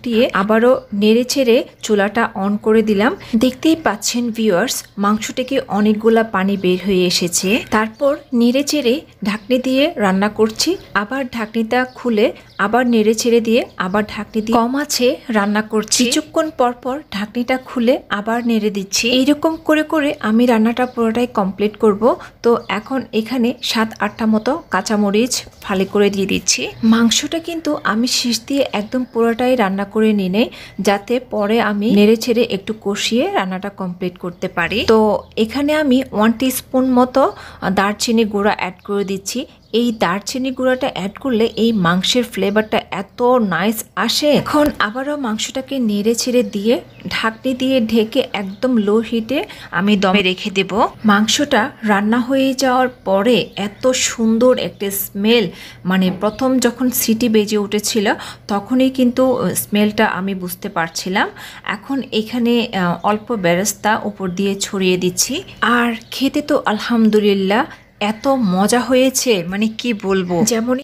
দিয়ে আবারও নেড়ে ছেড়ে চুলাটা অন করে দিলাম। দেখতেই পাচ্ছেন ভিউয়ার্স, মাংস থেকে অনেকগুলা পানি বের হয়ে এসেছে। তারপর নেড়ে চেড়ে ঢাকনি দিয়ে রান্না করছি। আবার ঢাকনিটা খুলে আবার নেড়ে ছেড়ে দিয়ে আবার ঢাকনি দিয়ে কম আছে রান্না করছি। কিছুক্ষণ পর পর ঢাকনিটা খুলে আবার নেড়ে দিচ্ছি। এইরকম করে করে আমি রান্নাটা পুরোটাই কমপ্লিট করব। তো এখন এখানে 7-8টা মতো কাঁচামরিচ ফালি করে দিয়ে দিচ্ছি। মাংসটা কিন্তু আমি শেষ দিয়ে একদম পুরোটাই রান্না করে নিই নেই, যাতে পরে আমি নেড়ে ছেড়ে একটু কষিয়ে রান্নাটা কমপ্লিট করতে পারি। তো এখানে আমি 1 টিস্পুন মতো দারচিনি গুঁড়া অ্যাড করে দিচ্ছি। এই দারচিনি গুঁড়াটা অ্যাড করলে এই মাংসের ফ্লেভারটা এত নাইস আসে। এখন আবারও মাংসটাকে নেড়ে ছেড়ে দিয়ে ঢাকনি দিয়ে ঢেকে একদম লো হিটে আমি দমে রেখে দেব। মাংসটা রান্না হয়ে যাওয়ার পরে এত সুন্দর একটা স্মেল, মানে প্রথম যখন সিটি বেজে উঠেছিল তখনই কিন্তু স্মেলটা আমি বুঝতে পারছিলাম। এখন এখানে অল্প বেরেস্তা উপর দিয়ে ছড়িয়ে দিচ্ছি। আর খেতে তো আলহামদুলিল্লাহ এত মজা হয়েছে, মানে কি বলবো। যেমন